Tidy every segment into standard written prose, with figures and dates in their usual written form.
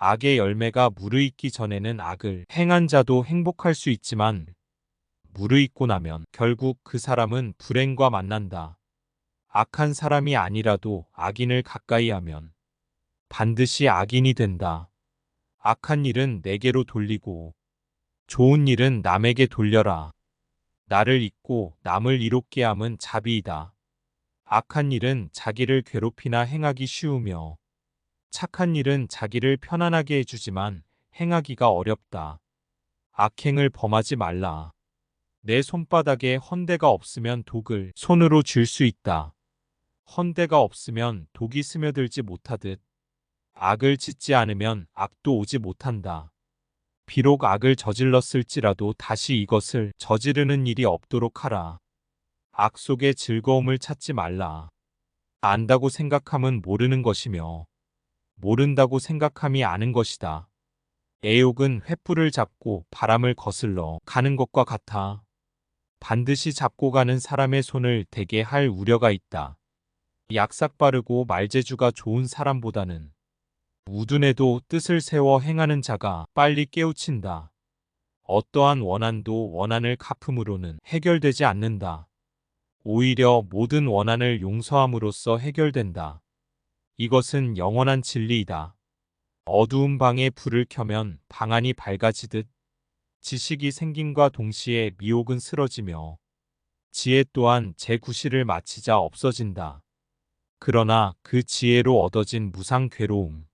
악의 열매가 무르익기 전에는 악을 행한 자도 행복할 수 있지만 무르익고 나면 결국 그 사람은 불행과 만난다. 악한 사람이 아니라도 악인을 가까이 하면 반드시 악인이 된다. 악한 일은 내게로 돌리고 좋은 일은 남에게 돌려라. 나를 잊고 남을 이롭게 함은 자비이다. 악한 일은 자기를 괴롭히나 행하기 쉬우며 착한 일은 자기를 편안하게 해주지만 행하기가 어렵다. 악행을 범하지 말라. 내 손바닥에 헌대가 없으면 독을 손으로 쥘 수 있다. 헌대가 없으면 독이 스며들지 못하듯 악을 짓지 않으면 악도 오지 못한다. 비록 악을 저질렀을지라도 다시 이것을 저지르는 일이 없도록 하라. 악 속에 즐거움을 찾지 말라. 안다고 생각함은 모르는 것이며 모른다고 생각함이 아는 것이다. 애욕은 횃불을 잡고 바람을 거슬러 가는 것과 같아. 반드시 잡고 가는 사람의 손을 대게 할 우려가 있다. 약삭 빠르고 말재주가 좋은 사람보다는 우둔해도 뜻을 세워 행하는 자가 빨리 깨우친다. 어떠한 원한도 원한을 갚음으로는 해결되지 않는다. 오히려 모든 원한을 용서함으로써 해결된다. 이것은 영원한 진리이다. 어두운 방에 불을 켜면 방안이 밝아지듯 지식이 생김과 동시에 미혹은 쓰러지며 지혜 또한 제9시를 마치자 없어진다. 그러나 그 지혜로 얻어진 무상 괴로움,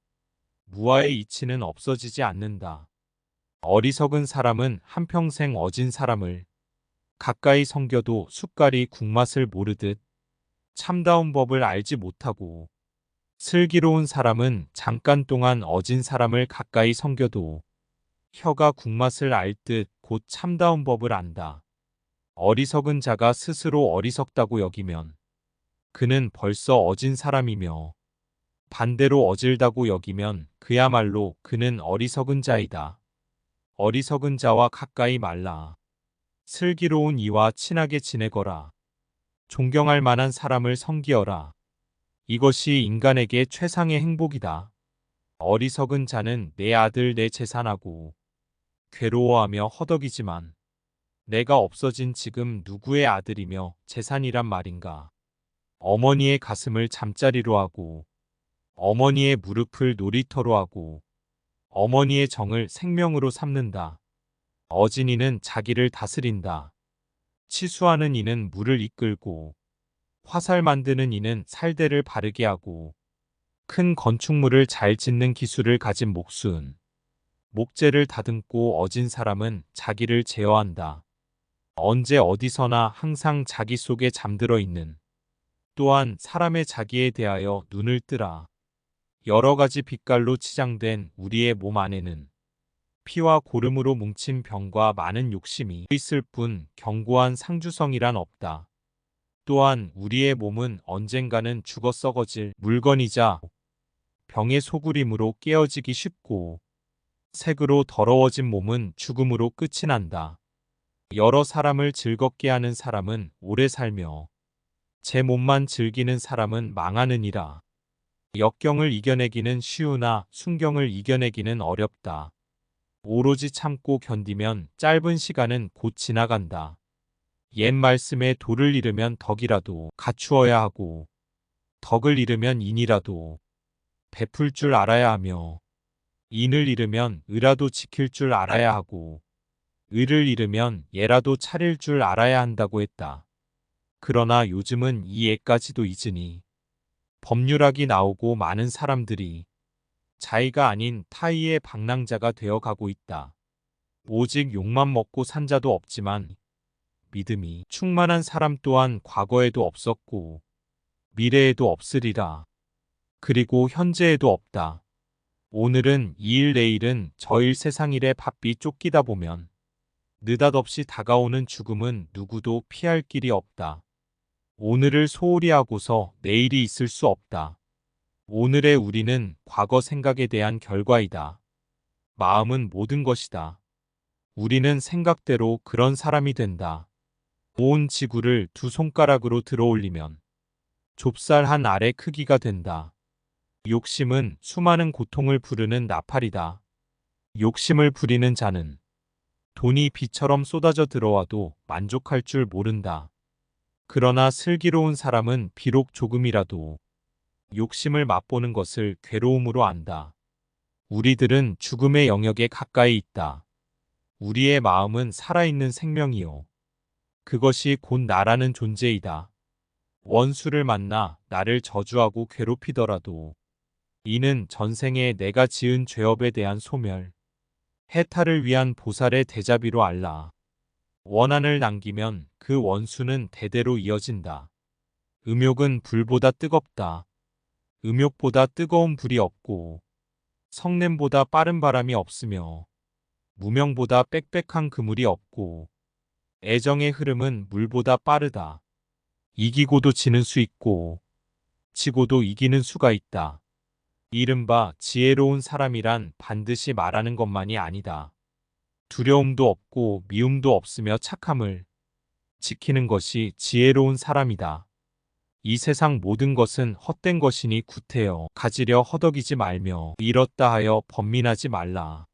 무아의 이치는 없어지지 않는다. 어리석은 사람은 한평생 어진 사람을 가까이 섬겨도 숟갈이 국맛을 모르듯 참다운 법을 알지 못하고 슬기로운 사람은 잠깐 동안 어진 사람을 가까이 섬겨도 혀가 국맛을 알 듯 곧 참다운 법을 안다. 어리석은 자가 스스로 어리석다고 여기면 그는 벌써 어진 사람이며 반대로 어질다고 여기면 그야말로 그는 어리석은 자이다. 어리석은 자와 가까이 말라. 슬기로운 이와 친하게 지내거라. 존경할 만한 사람을 섬기어라. 이것이 인간에게 최상의 행복이다. 어리석은 자는 내 아들 내 재산하고 괴로워하며 허덕이지만 내가 없어진 지금 누구의 아들이며 재산이란 말인가. 어머니의 가슴을 잠자리로 하고 어머니의 무릎을 놀이터로 하고 어머니의 정을 생명으로 삼는다. 어진 이는 자기를 다스린다. 치수하는 이는 물을 이끌고 화살 만드는 이는 살대를 바르게 하고 큰 건축물을 잘 짓는 기술을 가진 목수은 목재를 다듬고 어진 사람은 자기를 제어한다. 언제 어디서나 항상 자기 속에 잠들어 있는 또한 사람의 자기에 대하여 눈을 뜨라. 여러 가지 빛깔로 치장된 우리의 몸 안에는 피와 고름으로 뭉친 병과 많은 욕심이 있을 뿐 견고한 상주성이란 없다. 또한 우리의 몸은 언젠가는 죽어 썩어질 물건이자 병의 소굴임으로 깨어지기 쉽고 색으로 더러워진 몸은 죽음으로 끝이 난다. 여러 사람을 즐겁게 하는 사람은 오래 살며 제 몸만 즐기는 사람은 망하느니라. 역경을 이겨내기는 쉬우나 순경을 이겨내기는 어렵다. 오로지 참고 견디면 짧은 시간은 곧 지나간다. 옛 말씀에 도를 잃으면 덕이라도 갖추어야 하고 덕을 잃으면 인이라도 베풀 줄 알아야 하며 인을 잃으면 의라도 지킬 줄 알아야 하고 의를 잃으면 예라도 차릴 줄 알아야 한다고 했다. 그러나 요즘은 이 예까지도 잊으니 법률학이 나오고 많은 사람들이 자의가 아닌 타의의 방랑자가 되어가고 있다. 오직 욕만 먹고 산 자도 없지만 믿음이 충만한 사람 또한 과거에도 없었고 미래에도 없으리라. 그리고 현재에도 없다. 오늘은 이일 내일은 저일 세상일에 바삐 쫓기다 보면 느닷없이 다가오는 죽음은 누구도 피할 길이 없다. 오늘을 소홀히 하고서 내일이 있을 수 없다. 오늘의 우리는 과거 생각에 대한 결과이다. 마음은 모든 것이다. 우리는 생각대로 그런 사람이 된다. 온 지구를 두 손가락으로 들어올리면 좁쌀 한 알의 크기가 된다. 욕심은 수많은 고통을 부르는 나팔이다. 욕심을 부리는 자는 돈이 비처럼 쏟아져 들어와도 만족할 줄 모른다. 그러나 슬기로운 사람은 비록 조금이라도 욕심을 맛보는 것을 괴로움으로 안다. 우리들은 죽음의 영역에 가까이 있다. 우리의 마음은 살아있는 생명이요. 그것이 곧 나라는 존재이다. 원수를 만나 나를 저주하고 괴롭히더라도 이는 전생에 내가 지은 죄업에 대한 소멸, 해탈을 위한 보살의 대자비로 알라. 원한을 남기면 그 원수는 대대로 이어진다. 음욕은 불보다 뜨겁다. 음욕보다 뜨거운 불이 없고 성냄보다 빠른 바람이 없으며 무명보다 빽빽한 그물이 없고 애정의 흐름은 물보다 빠르다. 이기고도 지는 수 있고 지고도 이기는 수가 있다. 이른바 지혜로운 사람이란 반드시 말하는 것만이 아니다. 두려움도 없고 미움도 없으며 착함을 지키는 것이 지혜로운 사람이다. 이 세상 모든 것은 헛된 것이니 구태여 가지려 허덕이지 말며 잃었다 하여 번민하지 말라.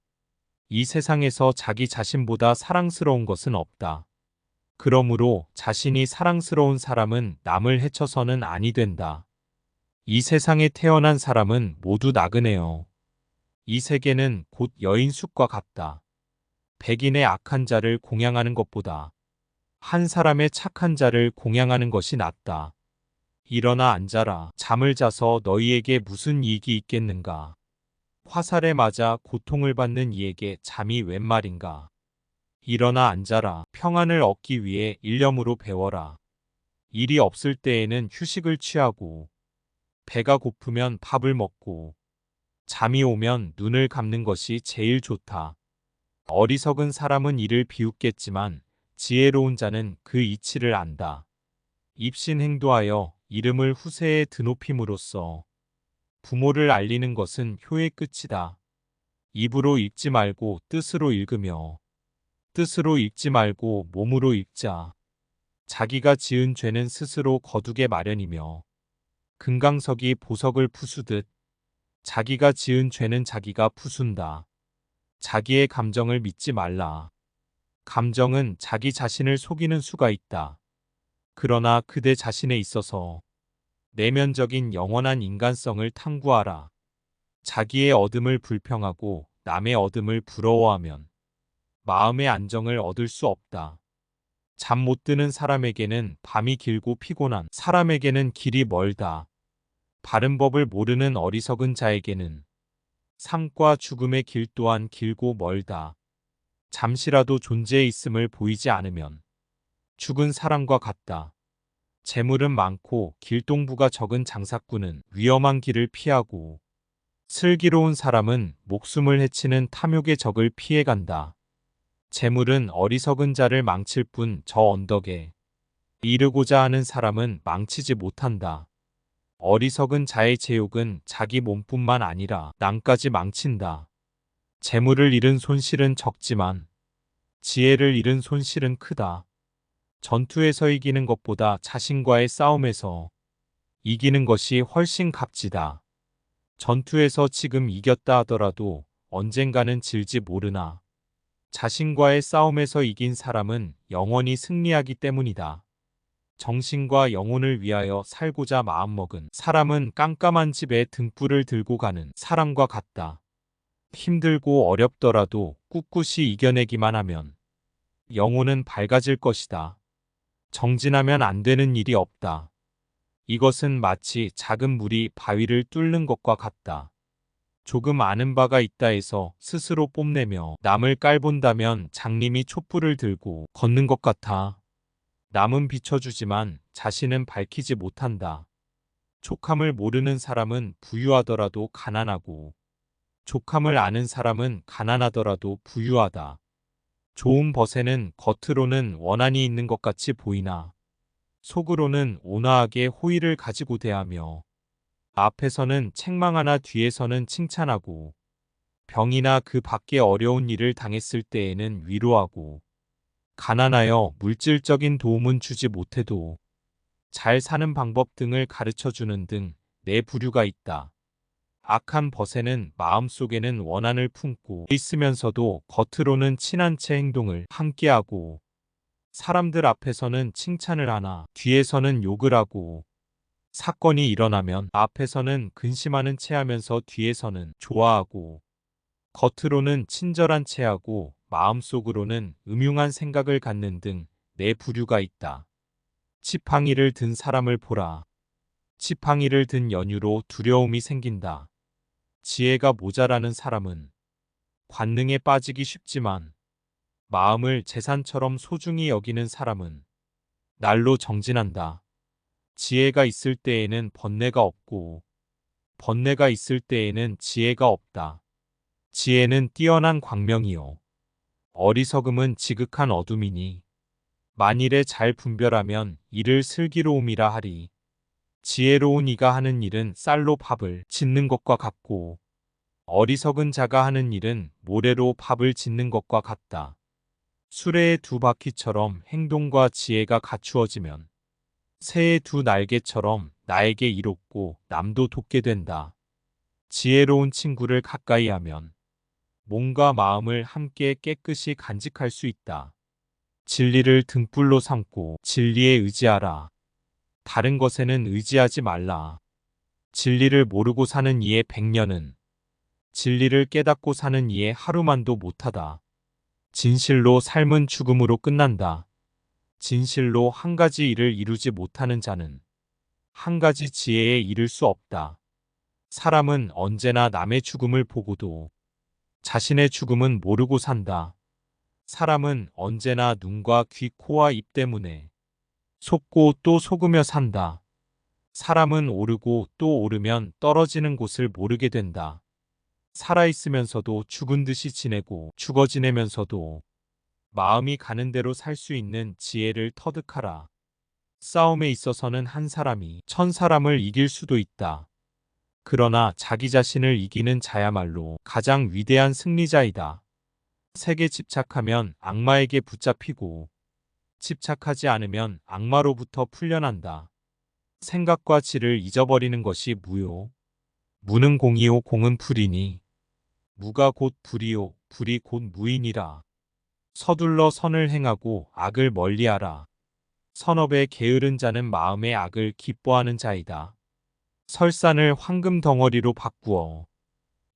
이 세상에서 자기 자신보다 사랑스러운 것은 없다. 그러므로 자신이 사랑스러운 사람은 남을 해쳐서는 아니 된다. 이 세상에 태어난 사람은 모두 나그네요. 이 세계는 곧 여인숙과 같다. 백인의 악한 자를 공양하는 것보다 한 사람의 착한 자를 공양하는 것이 낫다. 일어나 앉아라. 잠을 자서 너희에게 무슨 이익이 있겠는가. 화살에 맞아 고통을 받는 이에게 잠이 웬 말인가. 일어나 앉아라. 평안을 얻기 위해 일념으로 배워라. 일이 없을 때에는 휴식을 취하고 배가 고프면 밥을 먹고 잠이 오면 눈을 감는 것이 제일 좋다. 어리석은 사람은 이를 비웃겠지만 지혜로운 자는 그 이치를 안다. 입신행도하여 이름을 후세에 드높임으로써 부모를 알리는 것은 효의 끝이다. 입으로 읽지 말고 뜻으로 읽으며 뜻으로 읽지 말고 몸으로 읽자. 자기가 지은 죄는 스스로 거두게 마련이며 금강석이 보석을 푸수듯 자기가 지은 죄는 자기가 푸순다. 자기의 감정을 믿지 말라. 감정은 자기 자신을 속이는 수가 있다. 그러나 그대 자신에 있어서 내면적인 영원한 인간성을 탐구하라. 자기의 얻음을 불평하고 남의 얻음을 부러워하면 마음의 안정을 얻을 수 없다. 잠 못 드는 사람에게는 밤이 길고 피곤한 사람에게는 길이 멀다. 바른 법을 모르는 어리석은 자에게는 삶과 죽음의 길 또한 길고 멀다. 잠시라도 존재의 있음을 보이지 않으면 죽은 사람과 같다. 재물은 많고 길동부가 적은 장사꾼은 위험한 길을 피하고 슬기로운 사람은 목숨을 해치는 탐욕의 적을 피해간다. 재물은 어리석은 자를 망칠 뿐 저 언덕에 이르고자 하는 사람은 망치지 못한다. 어리석은 자의 제욕은 자기 몸뿐만 아니라 남까지 망친다. 재물을 잃은 손실은 적지만 지혜를 잃은 손실은 크다. 전투에서 이기는 것보다 자신과의 싸움에서 이기는 것이 훨씬 값지다. 전투에서 지금 이겼다 하더라도 언젠가는 질지 모르나 자신과의 싸움에서 이긴 사람은 영원히 승리하기 때문이다. 정신과 영혼을 위하여 살고자 마음먹은 사람은 깜깜한 집에 등불을 들고 가는 사람과 같다. 힘들고 어렵더라도 꿋꿋이 이겨내기만 하면 영혼은 밝아질 것이다. 정진하면 안 되는 일이 없다. 이것은 마치 작은 물이 바위를 뚫는 것과 같다. 조금 아는 바가 있다 해서 스스로 뽐내며 남을 깔본다면 장님이 촛불을 들고 걷는 것 같아. 남은 비춰주지만 자신은 밝히지 못한다. 촉함을 모르는 사람은 부유하더라도 가난하고 족함을 아는 사람은 가난하더라도 부유하다. 좋은 벗에는 겉으로는 원한이 있는 것 같이 보이나 속으로는 온화하게 호의를 가지고 대하며 앞에서는 책망하나 뒤에서는 칭찬하고 병이나 그 밖에 어려운 일을 당했을 때에는 위로하고 가난하여 물질적인 도움은 주지 못해도 잘 사는 방법 등을 가르쳐주는 등 네 부류가 있다. 악한 벗에는 마음속에는 원한을 품고 있으면서도 겉으로는 친한 채 행동을 함께하고, 사람들 앞에서는 칭찬을 하나 뒤에서는 욕을 하고, 사건이 일어나면 앞에서는 근심하는 채 하면서 뒤에서는 좋아하고, 겉으로는 친절한 채 하고 마음속으로는 음흉한 생각을 갖는 등 네 부류가 있다. 지팡이를 든 사람을 보라. 지팡이를 든 연유로 두려움이 생긴다. 지혜가 모자라는 사람은 관능에 빠지기 쉽지만, 마음을 재산처럼 소중히 여기는 사람은 날로 정진한다. 지혜가 있을 때에는 번뇌가 없고, 번뇌가 있을 때에는 지혜가 없다. 지혜는 뛰어난 광명이요, 어리석음은 지극한 어둠이니, 만일에 잘 분별하면 이를 슬기로움이라 하리. 지혜로운 이가 하는 일은 쌀로 밥을 짓는 것과 같고, 어리석은 자가 하는 일은 모래로 밥을 짓는 것과 같다. 수레의 두 바퀴처럼 행동과 지혜가 갖추어지면 새의 두 날개처럼 나에게 이롭고 남도 돕게 된다. 지혜로운 친구를 가까이 하면 몸과 마음을 함께 깨끗이 간직할 수 있다. 진리를 등불로 삼고 진리에 의지하라. 다른 것에는 의지하지 말라. 진리를 모르고 사는 이의 100년은 진리를 깨닫고 사는 이의 하루만도 못하다. 진실로 삶은 죽음으로 끝난다. 진실로 한 가지 일을 이루지 못하는 자는 한 가지 지혜에 이를 수 없다. 사람은 언제나 남의 죽음을 보고도 자신의 죽음은 모르고 산다. 사람은 언제나 눈과 귀, 코와 입 때문에 속고 또 속으며 산다. 사람은 오르고 또 오르면 떨어지는 곳을 모르게 된다. 살아있으면서도 죽은 듯이 지내고 죽어 지내면서도 마음이 가는 대로 살 수 있는 지혜를 터득하라. 싸움에 있어서는 한 사람이 1000사람을 이길 수도 있다. 그러나 자기 자신을 이기는 자야말로 가장 위대한 승리자이다. 색에 집착하면 악마에게 붙잡히고, 집착하지 않으면 악마로부터 풀려난다. 생각과 지를 잊어버리는 것이 무요. 무는 공이요 공은 불이니, 무가 곧 불이요 불이 곧 무이니라. 서둘러 선을 행하고 악을 멀리하라. 선업에 게으른 자는 마음의 악을 기뻐하는 자이다. 설산을 황금 덩어리로 바꾸어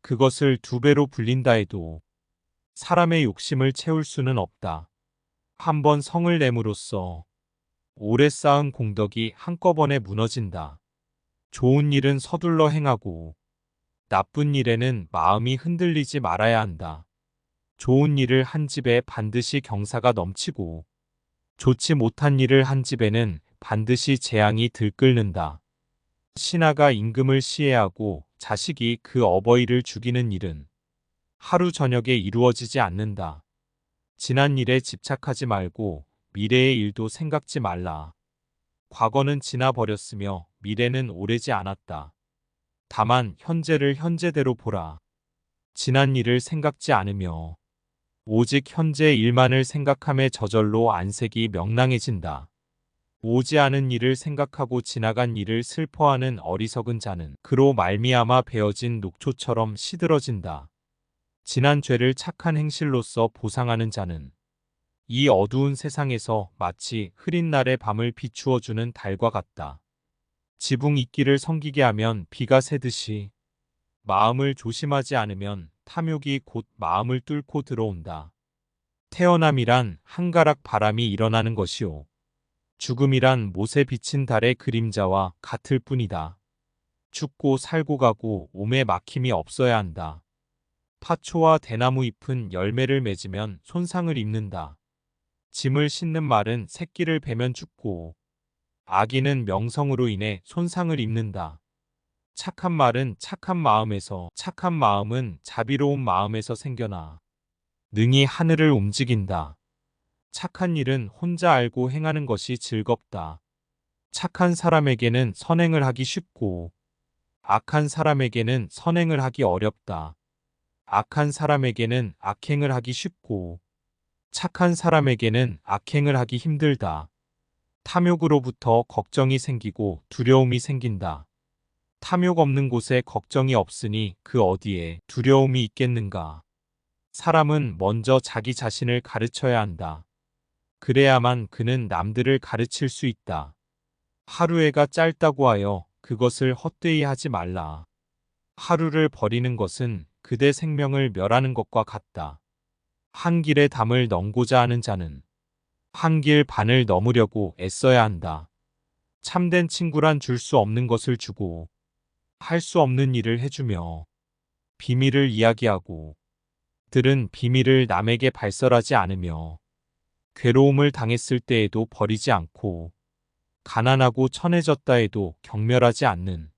그것을 2배로 불린다 해도 사람의 욕심을 채울 수는 없다. 한 번 성을 내므로써 오래 쌓은 공덕이 한꺼번에 무너진다. 좋은 일은 서둘러 행하고 나쁜 일에는 마음이 흔들리지 말아야 한다. 좋은 일을 한 집에 반드시 경사가 넘치고, 좋지 못한 일을 한 집에는 반드시 재앙이 들끓는다. 신하가 임금을 시해하고 자식이 그 어버이를 죽이는 일은 하루 저녁에 이루어지지 않는다. 지난 일에 집착하지 말고 미래의 일도 생각지 말라. 과거는 지나버렸으며 미래는 오래지 않았다. 다만 현재를 현재대로 보라. 지난 일을 생각지 않으며 오직 현재 일만을 생각함에 저절로 안색이 명랑해진다. 오지 않은 일을 생각하고 지나간 일을 슬퍼하는 어리석은 자는 그로 말미암아 베어진 녹초처럼 시들어진다. 지난 죄를 착한 행실로서 보상하는 자는 이 어두운 세상에서 마치 흐린 날의 밤을 비추어주는 달과 같다. 지붕 이끼를 섬기게 하면 비가 새듯이 마음을 조심하지 않으면 탐욕이 곧 마음을 뚫고 들어온다. 태어남이란 한가락 바람이 일어나는 것이요, 죽음이란 못에 비친 달의 그림자와 같을 뿐이다. 죽고 살고 가고 몸에 막힘이 없어야 한다. 파초와 대나무 잎은 열매를 맺으면 손상을 입는다. 짐을 싣는 말은 새끼를 베면 죽고, 악인은 명성으로 인해 손상을 입는다. 착한 말은 착한 마음에서, 착한 마음은 자비로운 마음에서 생겨나 능히 하늘을 움직인다. 착한 일은 혼자 알고 행하는 것이 즐겁다. 착한 사람에게는 선행을 하기 쉽고, 악한 사람에게는 선행을 하기 어렵다. 악한 사람에게는 악행을 하기 쉽고, 착한 사람에게는 악행을 하기 힘들다. 탐욕으로부터 걱정이 생기고 두려움이 생긴다. 탐욕 없는 곳에 걱정이 없으니 그 어디에 두려움이 있겠는가. 사람은 먼저 자기 자신을 가르쳐야 한다. 그래야만 그는 남들을 가르칠 수 있다. 하루해가 짧다고 하여 그것을 헛되이 하지 말라. 하루를 버리는 것은 그대 생명을 멸하는 것과 같다. 한 길에 담을 넘고자 하는 자는 한 길 반을 넘으려고 애써야 한다. 참된 친구란 줄 수 없는 것을 주고 할 수 없는 일을 해주며 비밀을 이야기하고 들은 비밀을 남에게 발설하지 않으며 괴로움을 당했을 때에도 버리지 않고 가난하고 천해졌다 해도 경멸하지 않는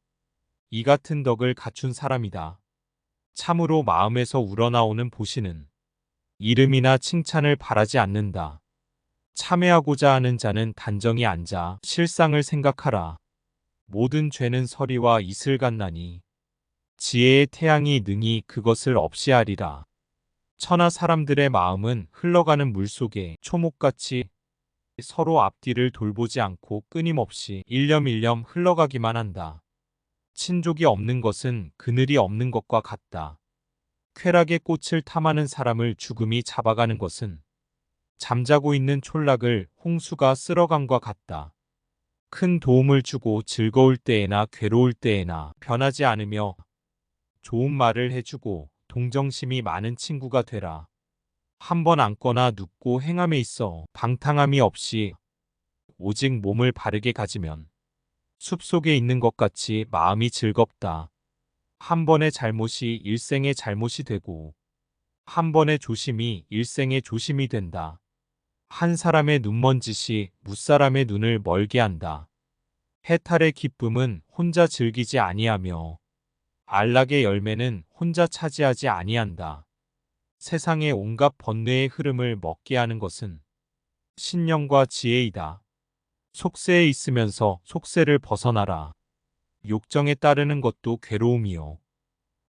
이 같은 덕을 갖춘 사람이다. 참으로 마음에서 우러나오는 보시는 이름이나 칭찬을 바라지 않는다. 참회하고자 하는 자는 단정히 앉아 실상을 생각하라. 모든 죄는 서리와 이슬 같나니 지혜의 태양이 능히 그것을 없이 하리라. 천하 사람들의 마음은 흘러가는 물속에 초목같이 서로 앞뒤를 돌보지 않고 끊임없이 일념일념 흘러가기만 한다. 친족이 없는 것은 그늘이 없는 것과 같다. 쾌락의 꽃을 탐하는 사람을 죽음이 잡아가는 것은 잠자고 있는 촌락을 홍수가 쓸어간과 같다. 큰 도움을 주고 즐거울 때에나 괴로울 때에나 변하지 않으며 좋은 말을 해주고 동정심이 많은 친구가 되라. 한번 앉거나 눕고 행함에 있어 방탕함이 없이 오직 몸을 바르게 가지면 숲속에 있는 것 같이 마음이 즐겁다. 한 번의 잘못이 일생의 잘못이 되고 한 번의 조심이 일생의 조심이 된다. 한 사람의 눈먼짓이 무사람의 눈을 멀게 한다. 해탈의 기쁨은 혼자 즐기지 아니하며 안락의 열매는 혼자 차지하지 아니한다. 세상의 온갖 번뇌의 흐름을 먹게 하는 것은 신령과 지혜이다. 속세에 있으면서 속세를 벗어나라. 욕정에 따르는 것도 괴로움이요.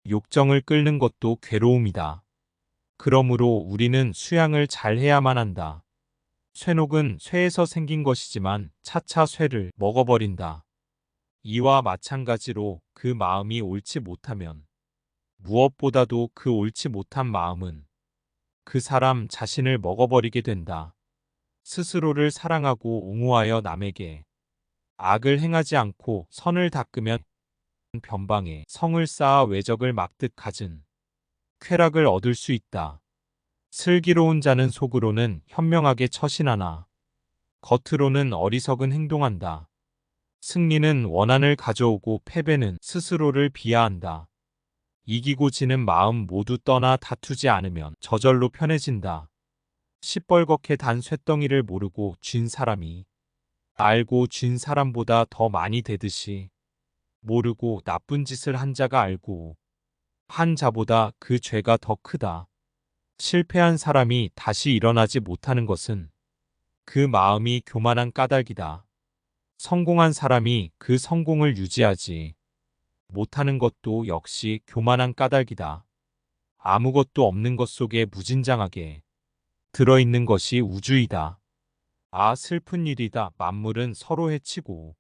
욕정을 끌는 것도 괴로움이다. 그러므로 우리는 수양을 잘 해야만 한다. 쇠녹은 쇠에서 생긴 것이지만 차차 쇠를 먹어버린다. 이와 마찬가지로 그 마음이 옳지 못하면 무엇보다도 그 옳지 못한 마음은 그 사람 자신을 먹어버리게 된다. 스스로를 사랑하고 옹호하여 남에게 악을 행하지 않고 선을 닦으면 변방에 성을 쌓아 외적을 막듯 갖은 쾌락을 얻을 수 있다. 슬기로운 자는 속으로는 현명하게 처신하나 겉으로는 어리석은 행동한다. 승리는 원한을 가져오고 패배는 스스로를 비하한다. 이기고 지는 마음 모두 떠나 다투지 않으면 저절로 편해진다. 시뻘겋게 단 쇳덩이를 모르고 쥔 사람이 알고 쥔 사람보다 더 많이 되듯이 모르고 나쁜 짓을 한 자가 알고 한 자보다 그 죄가 더 크다. 실패한 사람이 다시 일어나지 못하는 것은 그 마음이 교만한 까닭이다. 성공한 사람이 그 성공을 유지하지 못하는 것도 역시 교만한 까닭이다. 아무것도 없는 것 속에 무진장하게 들어있는 것이 우주이다. 아, 슬픈 일이다. 만물은 서로 해치고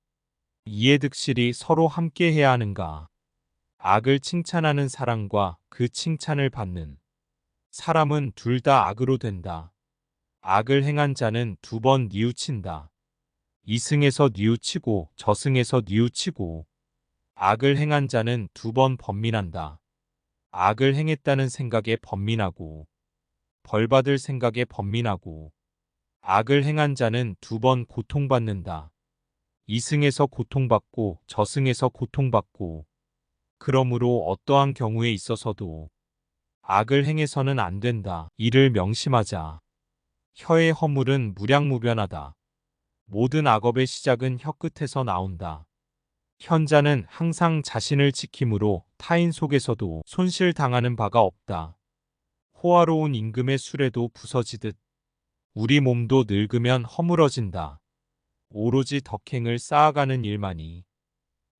이에 득실이 서로 함께 해야 하는가. 악을 칭찬하는 사람과 그 칭찬을 받는 사람은 둘 다 악으로 된다. 악을 행한 자는 두 번 뉘우친다. 이승에서 뉘우치고 저승에서 뉘우치고 악을 행한 자는 두 번 번민한다. 악을 행했다는 생각에 번민하고 벌받을 생각에 번민하고 악을 행한 자는 두 번 고통받는다. 이승에서 고통받고 저승에서 고통받고 그러므로 어떠한 경우에 있어서도 악을 행해서는 안 된다. 이를 명심하자. 혀의 허물은 무량무변하다. 모든 악업의 시작은 혀 끝에서 나온다. 현자는 항상 자신을 지킴으로 타인 속에서도 손실당하는 바가 없다. 호화로운 임금의 수레도 부서지듯 우리 몸도 늙으면 허물어진다. 오로지 덕행을 쌓아가는 일만이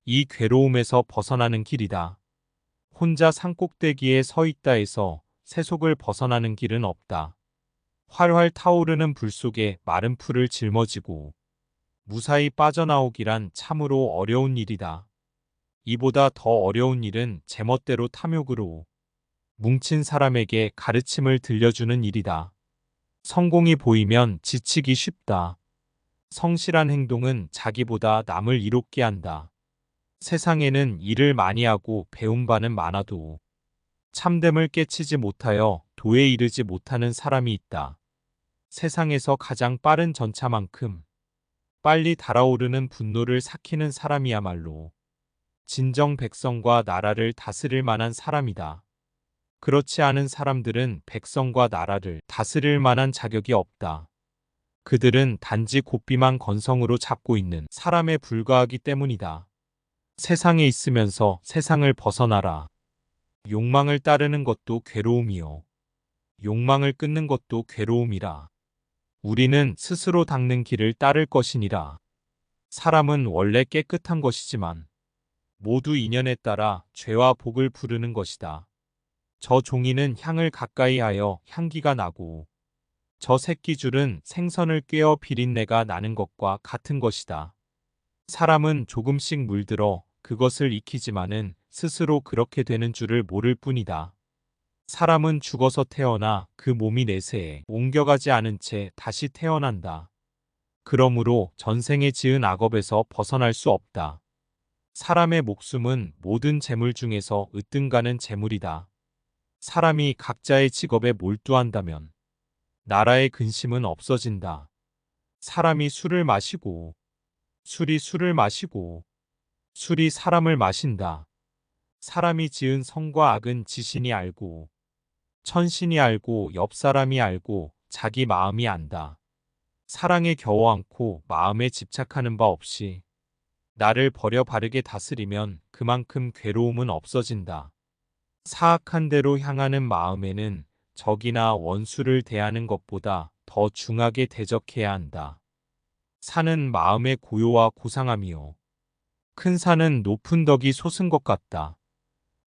이 괴로움에서 벗어나는 길이다. 혼자 산꼭대기에 서 있다 해서 세속을 벗어나는 길은 없다. 활활 타오르는 불 속에 마른 풀을 짊어지고 무사히 빠져나오기란 참으로 어려운 일이다. 이보다 더 어려운 일은 제멋대로 탐욕으로 뭉친 사람에게 가르침을 들려주는 일이다. 성공이 보이면 지치기 쉽다. 성실한 행동은 자기보다 남을 이롭게 한다. 세상에는 일을 많이 하고 배운 바는 많아도 참됨을 깨치지 못하여 도에 이르지 못하는 사람이 있다. 세상에서 가장 빠른 전차만큼 빨리 달아오르는 분노를 삭히는 사람이야말로 진정 백성과 나라를 다스릴 만한 사람이다. 그렇지 않은 사람들은 백성과 나라를 다스릴 만한 자격이 없다. 그들은 단지 고삐만 건성으로 잡고 있는 사람에 불과하기 때문이다. 세상에 있으면서 세상을 벗어나라. 욕망을 따르는 것도 괴로움이요. 욕망을 끊는 것도 괴로움이라. 우리는 스스로 닦는 길을 따를 것이니라. 사람은 원래 깨끗한 것이지만 모두 인연에 따라 죄와 복을 부르는 것이다. 저 종이는 향을 가까이 하여 향기가 나고 저 새끼줄은 생선을 꿰어 비린내가 나는 것과 같은 것이다. 사람은 조금씩 물들어 그것을 익히지만은 스스로 그렇게 되는 줄을 모를 뿐이다. 사람은 죽어서 태어나 그 몸이 내세에 옮겨가지 않은 채 다시 태어난다. 그러므로 전생에 지은 악업에서 벗어날 수 없다. 사람의 목숨은 모든 재물 중에서 으뜸가는 재물이다. 사람이 각자의 직업에 몰두한다면 나라의 근심은 없어진다. 사람이 술을 마시고 술이 술을 마시고 술이 사람을 마신다. 사람이 지은 성과 악은 지신이 알고 천신이 알고 옆 사람이 알고 자기 마음이 안다. 사랑에 겨워 않고 마음에 집착하는 바 없이 나를 버려 바르게 다스리면 그만큼 괴로움은 없어진다. 사악한 대로 향하는 마음에는 적이나 원수를 대하는 것보다 더 중하게 대적해야 한다. 산은 마음의 고요와 고상함이요. 큰 산은 높은 덕이 솟은 것 같다.